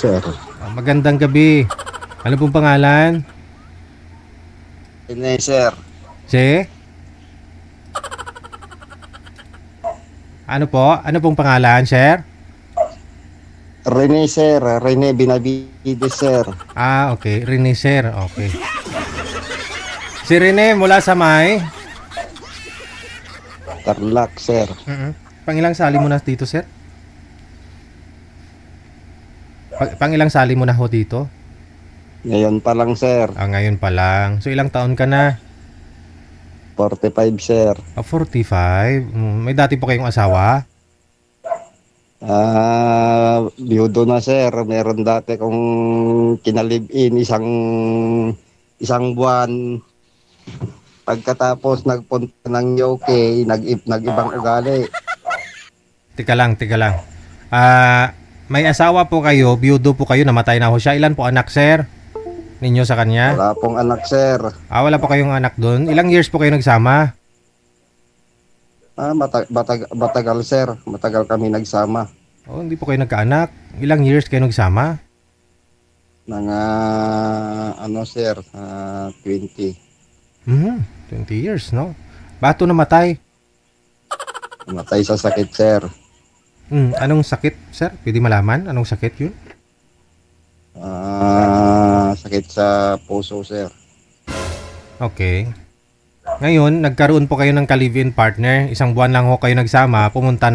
sir. Magandang gabi. Ano pong pangalan? Rene, sir. Si? Ano po? Ano pong pangalan, sir? Rene, sir. Rene Benavides, sir. Okay. Rene, sir. Okay. Si Rene mula sa may? Tarlac, sir. Pangilang sali mo na dito, sir? Pangilang sali mo na ho dito? Ngayon pa lang, sir. Ngayon pa lang. So, ilang taon ka na? 45, sir. 45. May dati po kayong asawa? Biyudo na, sir. Meron dati kong kinalib-in isang buwan. Pagkatapos nagpunta ng UK, nag-ibang ugali. Tika lang, tika lang. May asawa po kayo, biyudo po kayo, namatay na ho siya. Ilan po anak, sir? Ninyo sa kanya? Wala pong anak, sir. Wala po kayong anak doon. Ilang years po kayo nagsama? Matagal, sir. Matagal kami nagsama. Hindi po kayo nagkaanak. Ilang years kayo nagsama? Mga, sir, 20. 20 years, no? Bato namatay. Namatay sa sakit, sir. Anong sakit, sir? Pwede malaman? Anong sakit yun? Sakit sa puso, sir. Okay. Ngayon, nagkaroon po kayo ng ka-live-in partner. Isang buwan lang ho kayo nagsama. Pumunta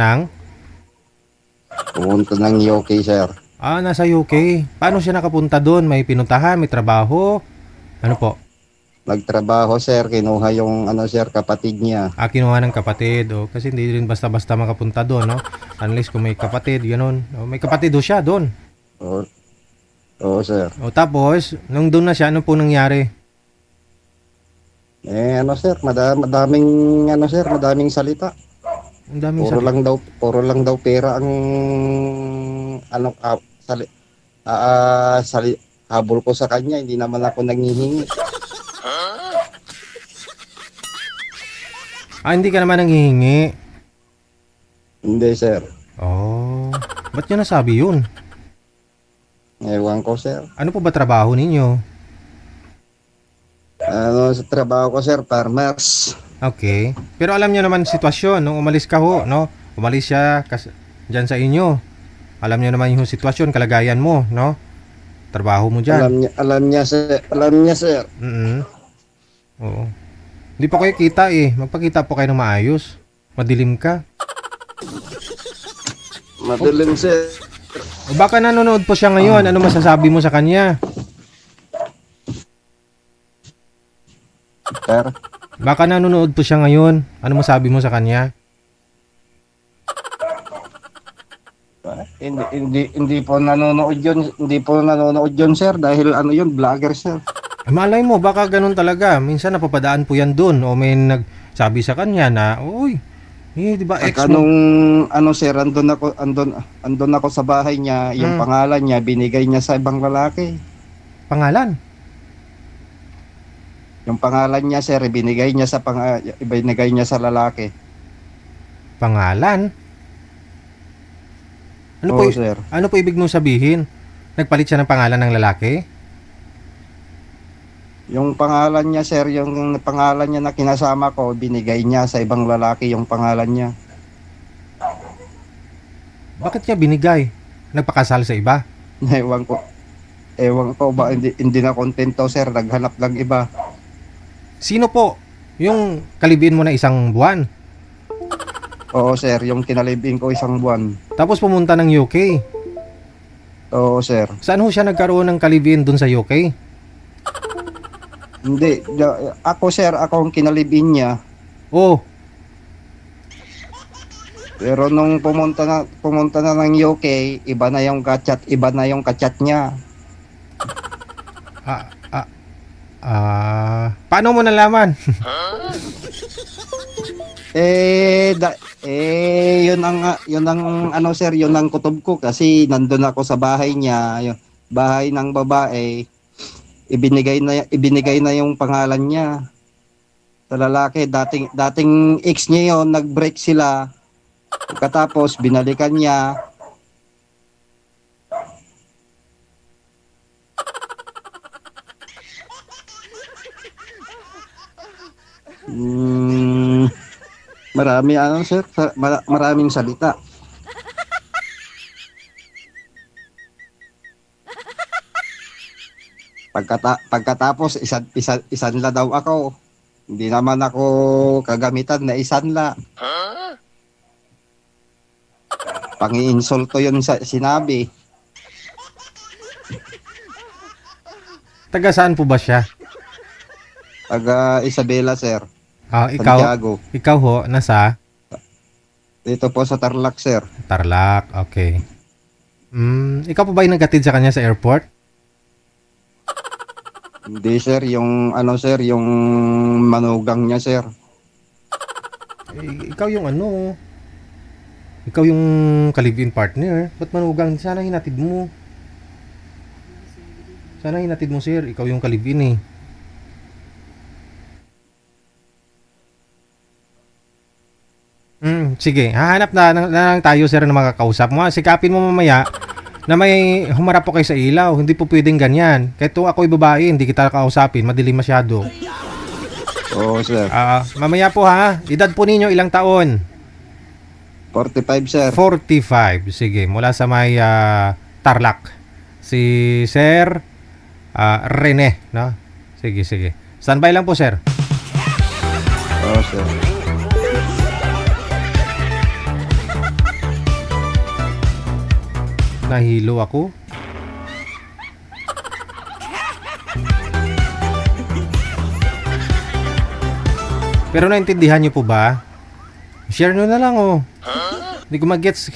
Pumunta ng UK, sir. nasa UK. Paano siya nakapunta doon? May pinuntahan? May trabaho? Ano po? Nagtrabaho, sir. Kinuha yung, sir, kapatid niya. Kinuha ng kapatid. Kasi hindi rin basta-basta makapunta doon, no? Unless kung may kapatid, ganun. May kapatid do siya doon. Oo, sir. Tapos, nung doon na siya, ano po nangyari? Sir, madaming salita. Ang daming salita. Puro lang daw pera ang, habol ko sa kanya. Hindi naman ako nanghihingi. Hindi ka naman nanghihingi. Hindi, sir. Ba't niya nasabi yun? Ewan ko, sir. Ano po ba trabaho ninyo? Sa trabaho ko, sir, farmers. Okay. Pero alam niyo naman sitwasyon nung umalis ka ho, no? Umalis siya dyan sa inyo. Alam niyo naman yung sitwasyon, kalagayan mo, no? Trabaho mo dyan. Alam niya, sir. Alam niya, sir. Oo. Hindi pa kayo kita eh. Magpakita po kayo ng maayos. Madilim ka. Madilim, sir. Baka nanonood po siya ngayon. Ano masasabi mo sa kanya? Sir? Baka nanonood po siya ngayon. Ano masabi mo sa kanya? Hindi po nanonood yun. Hindi po nanonood yun, sir. Dahil yun, vlogger, sir. Malay mo, baka ganun talaga. Minsan napapadaan po yan dun. O may nagsabi sa kanya na, uy, di ba ex mo? Sir, andun ako sa bahay niya. Yung pangalan niya, binigay niya sa ibang lalaki. Pangalan? Yung pangalan niya, sir, binigay niya sa lalaki. Pangalan? Oo, sir. Ano po ibig mong sabihin? Nagpalit siya ng pangalan ng lalaki? Yung pangalan niya, sir, yung pangalan niya na kinasama ko, binigay niya sa ibang lalaki yung pangalan niya. Bakit niya binigay? Nagpakasal sa iba? Ewan ko ba, hindi na kontento, sir, naghanap ng iba. Sino po? Yung kalibin mo na isang buwan? Oo, sir, yung kinalibing ko isang buwan. Tapos pumunta ng UK? Oo, sir. Saan ho siya nagkaroon ng kalibin dun sa UK? Hindi, ako, sir, ako ang kinalibin niya. Pero nung pumunta na ng UK, iba na yung kachat niya. Paano mo nalaman? Yun ang sir, yun ang kutob ko kasi nandun ako sa bahay niya, yung bahay ng babae. Ibinigay na yung pangalan niya sa lalaki. Dating ex niya yon, nag-break sila. Pagkatapos binalikan niya. Marami ano sir, maraming salita. Pagkatapos isanla daw ako. Hindi naman ako kagamitan na isanla. Pangiinsulto yun sa sinabi. Taga saan po ba siya? Taga Isabela sir, Santiago. Ikaw ho, nasa Dito po sa Tarlac sir. Tarlac, okay. Ikaw po ba yung naghatid sa kanya sa airport? Hindi sir, yung ano sir, yung manugang niya sir. Ikaw yung ano, ikaw yung ka-live-in partner. Ba't manugang? Sana hinatid mo. Sana hinatid mo, sir. Ikaw yung ka-live-in eh. Sige, hahanap na lang tayo, sir, na makakausap mo. Sikapin mo mamaya na may humarap po kayo sa ilaw. Hindi po pwedeng ganyan. Kahit kung ako'y babae, hindi kita kausapin. Madilim masyado. Oo sir. Mamaya po ha. Edad po ninyo ilang taon? 45 sir. 45. Sige, mula sa may Tarlac. Si Sir Rene, no? Sige, sige. Standby lang po, sir. Oo sir. Nahilo ako. Pero naintindihan niyo po ba? Share nyo na lang, oh. Hindi ko mag-gets